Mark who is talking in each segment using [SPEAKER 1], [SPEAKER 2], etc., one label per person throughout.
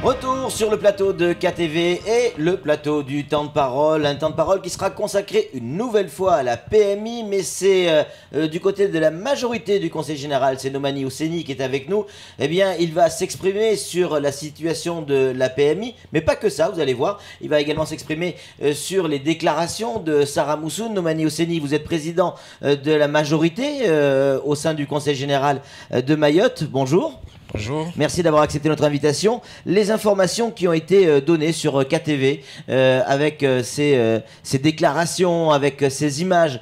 [SPEAKER 1] Retour sur le plateau de KTV et le plateau du temps de parole. Un temps de parole qui sera consacré une nouvelle fois à la PMI, mais c'est du côté de la majorité du Conseil Général, c'est Nomani Hosseini qui est avec nous. Eh bien, il va s'exprimer sur la situation de la PMI, mais pas que ça, vous allez voir. Il va également s'exprimer sur les déclarations de Sarah Moussoun. Nomani Hosseini, vous êtes président de la majorité au sein du Conseil Général de Mayotte. Bonjour.
[SPEAKER 2] Bonjour.
[SPEAKER 1] Merci d'avoir accepté notre invitation. Les informations qui ont été données sur KTV avec ces déclarations, avec ces images,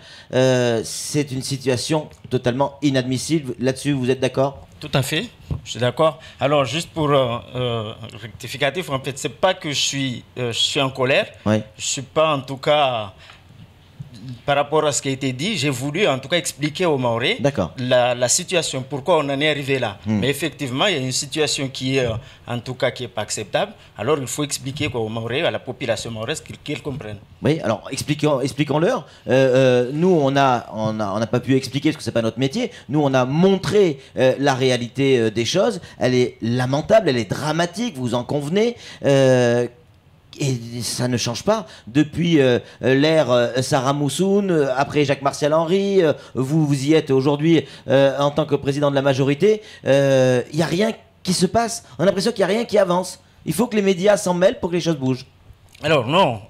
[SPEAKER 1] c'est une situation totalement inadmissible. Là-dessus, vous êtes d'accord ?
[SPEAKER 2] Tout à fait, je suis d'accord. Alors, juste pour rectificatif, en fait, c'est pas que je suis en colère.
[SPEAKER 1] Oui.
[SPEAKER 2] Je suis pas, en tout cas, par rapport à ce qui a été dit, j'ai voulu en tout cas expliquer aux Mahorais la situation, pourquoi on en est arrivé là. Mais effectivement, il y a une situation qui est en tout cas qui est pas acceptable. Alors il faut expliquer aux Mahorais, à la population mahoraise, qu'ils comprennent.
[SPEAKER 1] Oui, alors expliquons-leur. Nous, on n'a pas pu expliquer parce que c'est pas notre métier. Nous, on a montré la réalité des choses. Elle est lamentable, elle est dramatique, vous en convenez. Et ça ne change pas depuis l'ère Sarah Moussoun, après Jacques-Martial Henry, vous y êtes aujourd'hui en tant que président de la majorité. Il n'y a rien qui se passe, on a l'impression qu'il n'y a rien qui avance. Il faut que les médias s'en mêlent pour que les choses bougent.
[SPEAKER 2] Alors non,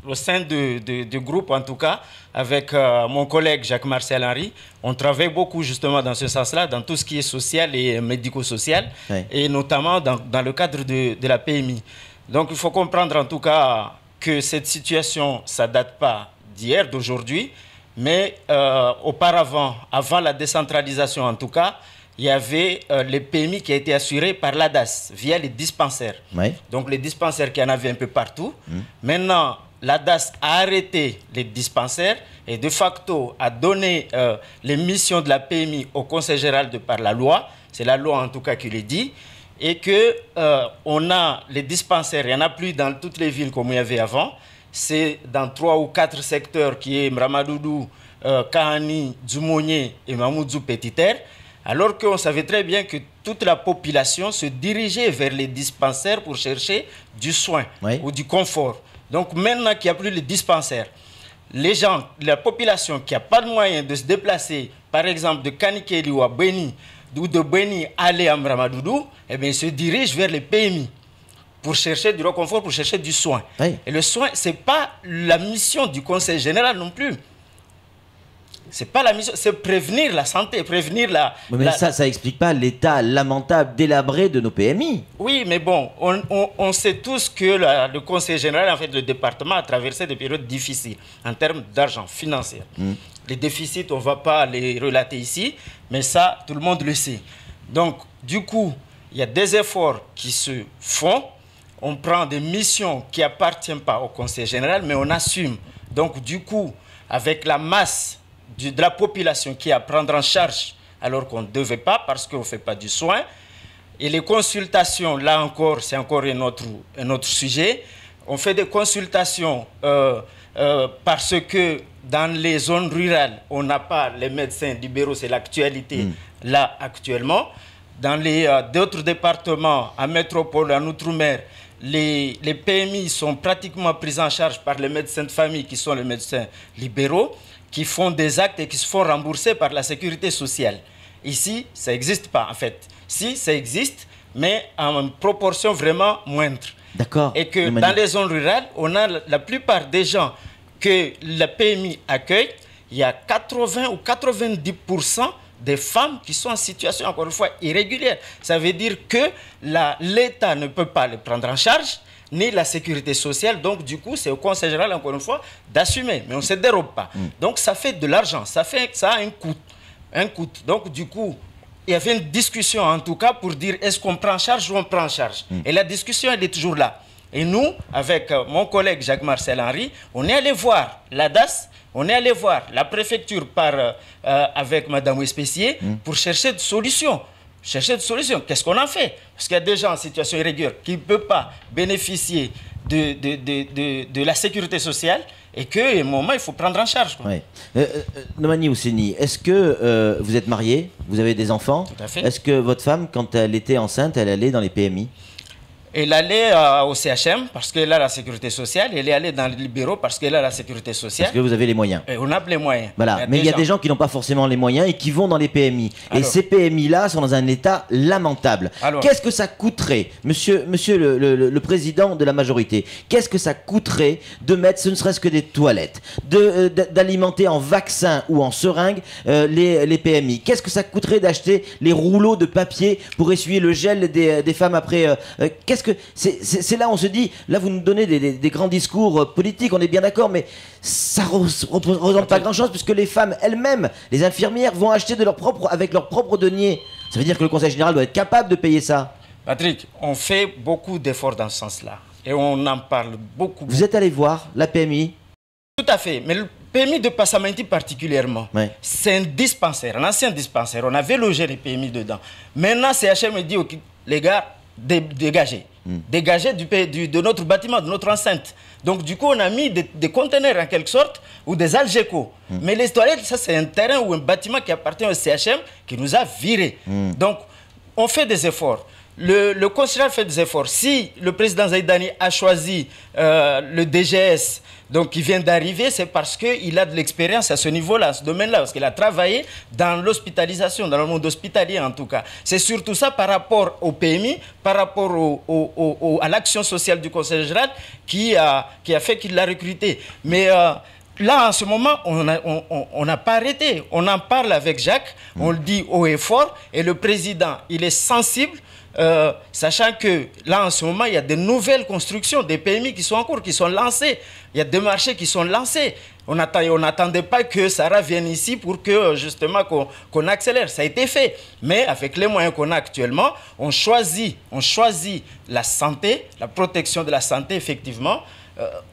[SPEAKER 2] au sein du groupe en tout cas, avec mon collègue Jacques-Martial Henry, on travaille beaucoup justement dans ce sens-là, dans tout ce qui est social et médico-social, et notamment dans le cadre de la PMI. Donc il faut comprendre en tout cas que cette situation, ça ne date pas d'hier, d'aujourd'hui, mais auparavant, avant la décentralisation en tout cas, il y avait les PMI qui a été assurés par l'ADAS via les dispensaires. Oui. Donc les dispensaires qui en avaient un peu partout. Maintenant, l'ADAS a arrêté les dispensaires et de facto a donné les missions de la PMI au Conseil général de par la loi. C'est la loi en tout cas qui le dit. Et qu'on a les dispensaires, il n'y en a plus dans toutes les villes comme il y avait avant. C'est dans 3 ou 4 secteurs qui est Mramadoudou, Kahani, Djoumounié et Mamoudzou Petiter. Alors qu'on savait très bien que toute la population se dirigeait vers les dispensaires pour chercher du soin ou du confort. Donc maintenant qu'il n'y a plus les dispensaires, les gens, la population qui n'a pas de moyens de se déplacer, par exemple de Kanikeli ou à Beni, ou de Beni aller à Mramadoudou, eh bien, se dirige vers les PMI pour chercher du réconfort, pour chercher du soin. Oui. Et le soin, ce n'est pas la mission du Conseil général non plus. Ce n'est pas la mission, c'est prévenir la santé, prévenir la...
[SPEAKER 1] Mais ça n'explique pas l'état lamentable, délabré de nos PMI.
[SPEAKER 2] Oui, mais bon, on sait tous que le Conseil général, en fait, le département a traversé des périodes difficiles en termes d'argent financier. Les déficits, on ne va pas les relater ici, mais ça, tout le monde le sait. Donc, du coup, il y a des efforts qui se font. On prend des missions qui n'appartiennent pas au Conseil général, mais on assume. Donc, du coup, avec la masse de la population qui est à prendre en charge, alors qu'on ne devait pas, parce qu'on ne fait pas du soin. Et les consultations, là encore, c'est encore un autre sujet. On fait des consultations parce que dans les zones rurales, on n'a pas les médecins libéraux, c'est l'actualité là actuellement. Dans d'autres départements, en métropole, en outre-mer, les PMI sont pratiquement pris en charge par les médecins de famille qui sont les médecins libéraux, qui font des actes et qui se font rembourser par la sécurité sociale. Ici, ça n'existe pas en fait. Si, ça existe, mais en proportion vraiment moindre.
[SPEAKER 1] D'accord.
[SPEAKER 2] Et que dans les zones rurales, on a la plupart des gens que la PMI accueille, il y a 80 ou 90% des femmes qui sont en situation, encore une fois, irrégulière. Ça veut dire que l'État ne peut pas les prendre en charge, ni la sécurité sociale. Donc, du coup, c'est au Conseil général, encore une fois, d'assumer. Mais on ne se dérobe pas. Donc, ça fait de l'argent. Ça a un coût. Un coût. Donc, du coup, il y avait une discussion, en tout cas, pour dire est-ce qu'on prend en charge ou on prend en charge. Et la discussion, elle est toujours là. Et nous, avec mon collègue Jacques-Martial Henry, on est allé voir l'ADAS, on est allé voir la préfecture avec Mme Wespessier pour chercher des solutions. chercher des solutions. Qu'est-ce qu'on en fait? Parce qu'il y a des gens en situation irrégulière qui ne peuvent pas bénéficier de la sécurité sociale et qu'à un moment, il faut prendre en charge.
[SPEAKER 1] Ouais. Nomani Ousseni, est-ce que vous êtes marié? Vous avez des enfants?
[SPEAKER 2] Tout à fait.
[SPEAKER 1] Est-ce que votre femme, quand elle était enceinte, elle allait dans les PMI?
[SPEAKER 2] Elle allait au CHM parce qu'elle a la sécurité sociale. Elle est allée dans le bureau parce qu'elle a la sécurité sociale.
[SPEAKER 1] Parce que vous avez les moyens.
[SPEAKER 2] Et on a les moyens.
[SPEAKER 1] Voilà. Mais il y a des gens qui n'ont pas forcément les moyens et qui vont dans les PMI. Et ces PMI-là sont dans un état lamentable. Qu'est-ce que ça coûterait, monsieur le président de la majorité, qu'est-ce que ça coûterait de mettre, ce ne serait-ce que des toilettes, d'alimenter en vaccins ou en seringues les PMI? Qu'est-ce que ça coûterait d'acheter les rouleaux de papier pour essuyer le gel des femmes après c'est là où on se dit, là vous nous donnez des grands discours politiques, on est bien d'accord, mais ça ne représente pas grand-chose puisque les femmes elles-mêmes, les infirmières, vont acheter avec leur propre denier. Ça veut dire que le Conseil général doit être capable de payer ça.
[SPEAKER 2] Patrick, on fait beaucoup d'efforts dans ce sens-là et on en parle beaucoup.
[SPEAKER 1] Vous êtes allé voir la PMI?
[SPEAKER 2] Tout à fait, mais le PMI de Passamenti particulièrement, c'est un dispensaire, un ancien dispensaire. On avait logé les PMI dedans. Maintenant, CHM me dit, okay, les gars, dégagez. Dégagez de notre bâtiment, de notre enceinte. Donc du coup, on a mis des conteneurs en quelque sorte, ou des algécos. Mais les toilettes, ça c'est un terrain ou un bâtiment qui appartient au CHM qui nous a virés. Donc on fait des efforts. Le conseiller fait des efforts. Si le président Zaïdani a choisi le DGS, donc qui vient d'arriver, c'est parce qu'il a de l'expérience à ce niveau-là, à ce domaine-là, parce qu'il a travaillé dans l'hospitalisation, dans le monde hospitalier en tout cas. C'est surtout ça par rapport au PMI, par rapport à l'action sociale du Conseil général qui a fait qu'il l'a recruté. Mais là, en ce moment, on n'a pas arrêté. On en parle avec Jacques, on le dit haut et fort, et le président, il est sensible. Sachant que là en ce moment il y a de nouvelles constructions, des PMI qui sont en cours, qui sont lancés, il y a des marchés qui sont lancés. On n'attendait pas que Sarah vienne ici pour que justement qu'on accélère. Ça a été fait, mais avec les moyens qu'on a actuellement, on choisit la santé, la protection de la santé effectivement.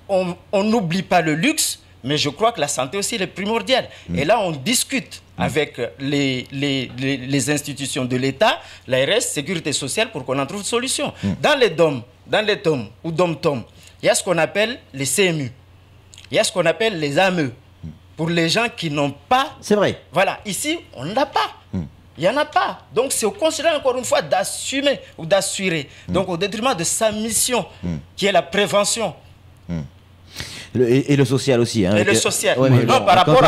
[SPEAKER 2] On n'oublie pas le luxe, mais je crois que la santé aussi est primordiale. Et là on discute avec les institutions de l'État, l'ARS, Sécurité sociale, pour qu'on en trouve une solution. Dans les DOM, ou DOM-TOM, il y a ce qu'on appelle les CMU. Il y a ce qu'on appelle les AME. Pour les gens qui n'ont pas...
[SPEAKER 1] C'est vrai.
[SPEAKER 2] Voilà, ici, on n'en a pas. Il n'y en a pas. Donc, c'est au conseiller, encore une fois, d'assumer ou d'assurer. Donc, au détriment de sa mission, qui est la prévention.
[SPEAKER 1] Et le social aussi. Hein,
[SPEAKER 2] et le social.
[SPEAKER 1] Ouais,
[SPEAKER 2] non, par rapport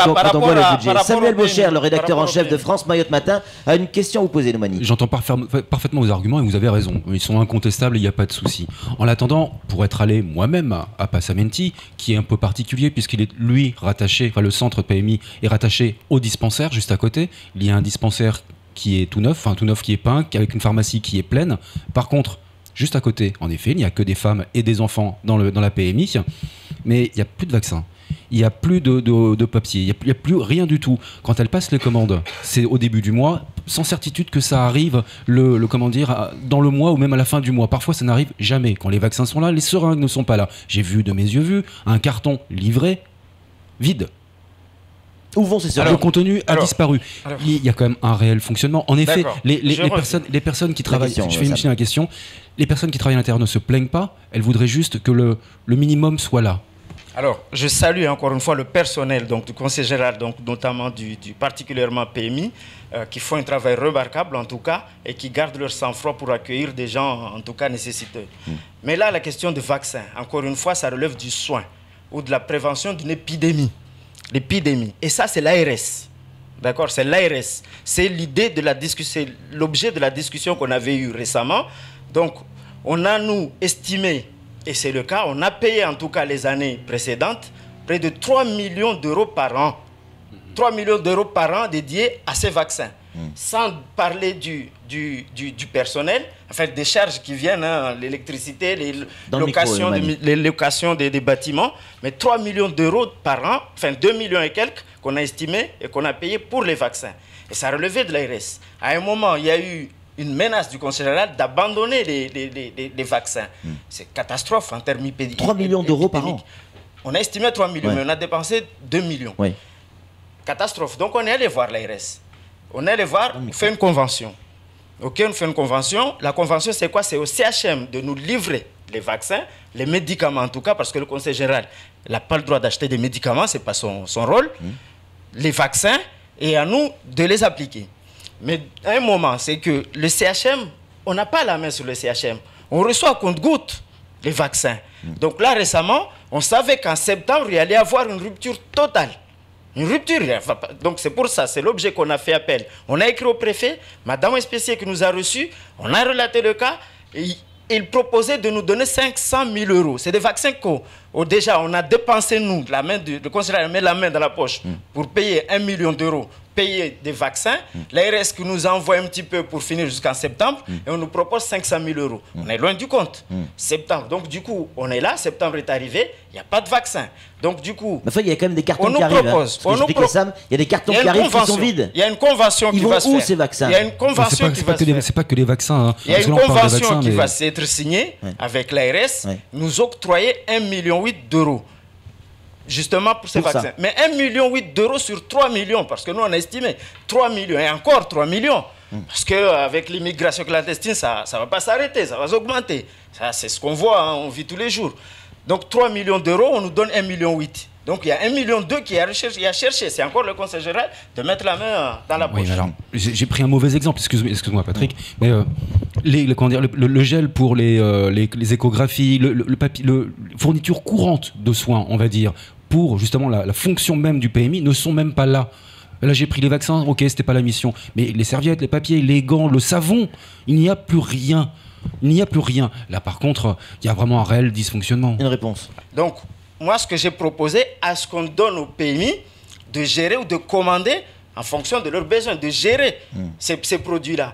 [SPEAKER 2] à
[SPEAKER 1] Samuel Baucher, le rédacteur en chef de France Mayotte Matin, a une question à vous poser, Nomani.
[SPEAKER 3] J'entends parfaitement vos arguments et vous avez raison. Ils sont incontestables, il n'y a pas de souci. En attendant, pour être allé moi-même à Passamenti, qui est un peu particulier puisqu'il est, lui, rattaché, enfin le centre PMI est rattaché au dispensaire juste à côté. Il y a un dispensaire qui est tout neuf qui est peint, avec une pharmacie qui est pleine. Par contre, juste à côté, en effet, il n'y a que des femmes et des enfants dans la PMI, mais il n'y a plus de vaccins. Il n'y a plus de papier, il n'y a plus rien du tout. Quand elle passe les commandes, c'est au début du mois, sans certitude que ça arrive dans le mois ou même à la fin du mois. Parfois, ça n'arrive jamais. Quand les vaccins sont là, les seringues ne sont pas là. J'ai vu de mes yeux vus un carton livré, vide.
[SPEAKER 1] Où vont ces seringues?
[SPEAKER 3] Le contenu a disparu. Il y a quand même un réel fonctionnement. En effet, les personnes qui travaillent... Je fais une question. Les personnes qui travaillent à l'intérieur ne se plaignent pas. Elles voudraient juste que le minimum soit là.
[SPEAKER 2] Alors, je salue encore une fois le personnel donc, du Conseil général, donc, notamment du particulièrement PMI, qui font un travail remarquable en tout cas, et qui gardent leur sang-froid pour accueillir des gens en tout cas nécessiteux. Mais là, la question du vaccin, encore une fois, ça relève du soin ou de la prévention d'une épidémie. L'épidémie. Et ça, c'est l'ARS. D'accord? C'est l'ARS. C'est l'idée de la discussion, c'est l'objet de la discussion qu'on avait eue récemment. Donc, on a, nous, estimé, et c'est le cas, on a payé en tout cas les années précédentes, près de 3 millions d'euros par an. 3 millions d'euros par an dédiés à ces vaccins. Sans parler du personnel, enfin des charges qui viennent, hein, l'électricité, les locations des bâtiments, mais 3 millions d'euros par an, enfin 2 millions et quelques qu'on a estimé et qu'on a payé pour les vaccins. Et ça relevait de l'ARS. À un moment, il y a eu une menace du Conseil général d'abandonner les vaccins. C'est catastrophe en termes épidémiques.
[SPEAKER 1] 3 millions d'euros par an.
[SPEAKER 2] On a estimé 3 millions, mais on a dépensé 2 millions. Catastrophe. Donc on est allé voir l'ARS. On est allé voir, on fait une convention. Ok, on fait une convention. La convention, c'est quoi? C'est au CHM de nous livrer les vaccins, les médicaments en tout cas, parce que le Conseil général n'a pas le droit d'acheter des médicaments, ce n'est pas son rôle. Les vaccins, et à nous de les appliquer. Mais à un moment, c'est que le CHM, on n'a pas la main sur le CHM. On reçoit à compte-gouttes les vaccins. Donc là, récemment, on savait qu'en septembre, il allait y avoir une rupture totale. Une rupture. Donc c'est pour ça, c'est l'objet qu'on a fait appel. On a écrit au préfet, madame Espécier qui nous a reçus, on a relaté le cas, et il proposait de nous donner 500 000 euros. C'est des vaccins déjà on a dépensé, nous, le conseiller met la main dans la poche pour payer 1 million d'euros, payer des vaccins. L'ARS qui nous envoie un petit peu pour finir jusqu'en septembre, et on nous propose 500 000 euros. On est loin du compte. Septembre. Donc du coup, on est là, septembre est arrivé, il n'y a pas de vaccin. Donc du coup,
[SPEAKER 1] il y a quand même des cartons
[SPEAKER 2] on
[SPEAKER 1] qui
[SPEAKER 2] nous
[SPEAKER 1] arrivent.
[SPEAKER 2] propose.
[SPEAKER 1] Il y a des cartons qui arrivent qui sont vides.
[SPEAKER 2] Il y a une convention qui va se faire.
[SPEAKER 1] Ils vont où ces vaccins?
[SPEAKER 2] Il y a une convention qui va se faire.
[SPEAKER 3] C'est pas que les vaccins. Hein.
[SPEAKER 2] Il y a une convention qui va s'être signée avec l'ARS, nous octroyer 1,8 million d'euros. Justement pour ces vaccins. Mais 1,8 million d'euros sur 3 millions, parce que nous on a estimé 3 millions, et encore 3 millions. Parce qu'avec l'immigration clandestine, ça ne va pas s'arrêter, ça va s'augmenter. C'est ce qu'on voit, hein, on vit tous les jours. Donc 3 millions d'euros, on nous donne 1,8 million. Donc il y a 1,2 million qui a cherché. C'est encore le Conseil général de mettre la main dans la poche.
[SPEAKER 3] J'ai pris un mauvais exemple, excuse-moi Patrick, mais le gel pour les échographies, le papier, fourniture courante de soins, on va dire, pour justement la fonction même du PMI, ne sont même pas là. Là, j'ai pris les vaccins, ok, c'était pas la mission. Mais les serviettes, les papiers, les gants, le savon, il n'y a plus rien. Il n'y a plus rien. Là, par contre, il y a vraiment un réel dysfonctionnement.
[SPEAKER 1] Une réponse.
[SPEAKER 2] Donc, moi, ce que j'ai proposé, à ce qu'on donne au PMI de gérer ou de commander en fonction de leurs besoins, de gérer ces produits-là.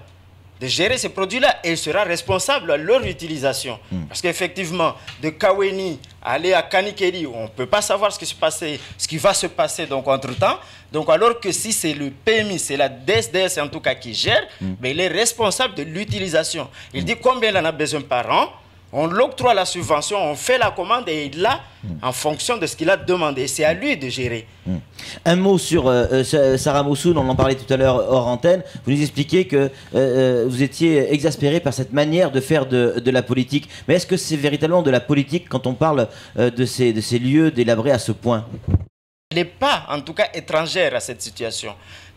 [SPEAKER 2] De gérer ces produits-là, et il sera responsable à leur utilisation. Parce qu'effectivement, de Kaweni aller à Kanikeri, on ne peut pas savoir ce qui va se passer donc entre-temps. Donc alors que si c'est le PMI, c'est la DSDS en tout cas qui gère, mais il est responsable de l'utilisation. Il dit combien il en a besoin par an, on l'octroie la subvention, on fait la commande et il l'a en fonction de ce qu'il a demandé. C'est à lui de gérer.
[SPEAKER 1] Un mot sur Sarah Moussoun, on en parlait tout à l'heure hors antenne. Vous nous expliquiez que vous étiez exaspéré par cette manière de faire de la politique. Mais est-ce que c'est véritablement de la politique quand on parle de ces lieux délabrés à ce point?
[SPEAKER 2] Elle n'est pas, en tout cas, étrangère à cette situation.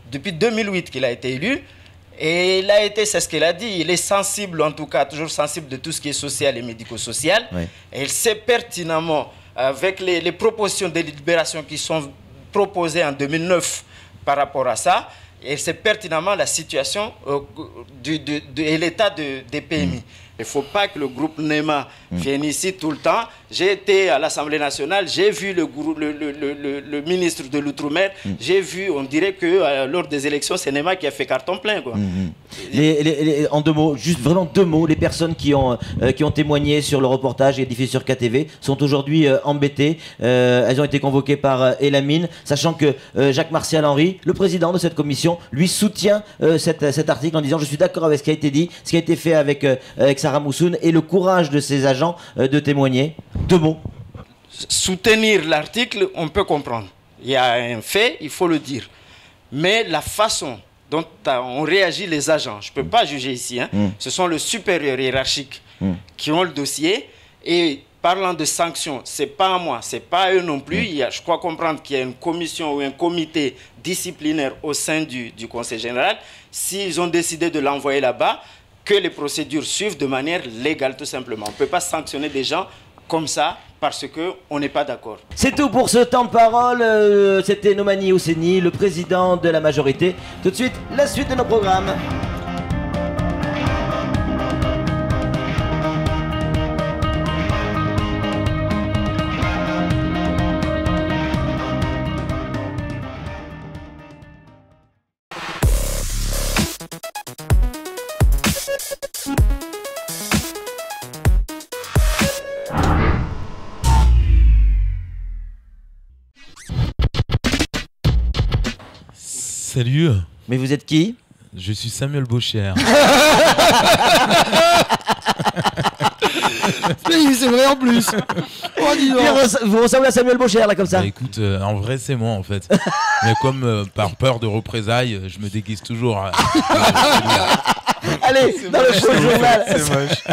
[SPEAKER 2] Depuis 2008 qu'il a été élu, et il a été, c'est ce qu'il a dit, il est sensible, en tout cas, toujours sensible de tout ce qui est social et médico-social. Oui. Et il sait pertinemment, avec les propositions de libération qui sont proposées en 2009 par rapport à ça, et il sait pertinemment la situation et l'état des PMI. Il ne faut pas que le groupe NEMA vienne ici tout le temps. J'ai été à l'Assemblée nationale, j'ai vu le ministre de l'Outre-mer, j'ai vu, on dirait que lors des élections, c'est NEMA qui a fait carton plein. Quoi.
[SPEAKER 1] En 2 mots, juste vraiment 2 mots, les personnes qui ont témoigné sur le reportage et diffusé sur KTV sont aujourd'hui embêtées. Elles ont été convoquées par Elamine, sachant que Jacques-Martial Henry, le président de cette commission, lui soutient cet article en disant « Je suis d'accord avec ce qui a été dit, ce qui a été fait avec Sarah Moussoun et le courage de ses agents de témoigner. » 2 mots.
[SPEAKER 2] Soutenir l'article, on peut comprendre. Il y a un fait, il faut le dire. Mais la façon dont on réagit les agents, je ne peux pas juger ici, hein, ce sont les supérieurs hiérarchiques qui ont le dossier. Et parlant de sanctions, ce n'est pas à moi, ce n'est pas à eux non plus. Je crois comprendre qu'il y a une commission ou un comité disciplinaire au sein du Conseil général. S'ils ont décidé de l'envoyer là-bas, que les procédures suivent de manière légale, tout simplement. On ne peut pas sanctionner des gens comme ça parce qu'on n'est pas d'accord.
[SPEAKER 1] C'est tout pour ce temps de parole. C'était Nomani Hosseini, le président de la majorité. Tout de suite, la suite de nos programmes.
[SPEAKER 4] Salut.
[SPEAKER 1] Mais vous êtes qui?
[SPEAKER 4] Je suis Samuel Baucher.
[SPEAKER 5] C'est vrai en plus. Oh, dis donc.
[SPEAKER 1] Vous ressemblez à Samuel Baucher là comme ça.
[SPEAKER 4] Bah, écoute, en vrai c'est moi en fait. Mais comme par peur de représailles, je me déguise toujours.
[SPEAKER 1] Allez, dans le faux journal.
[SPEAKER 4] C'est moche.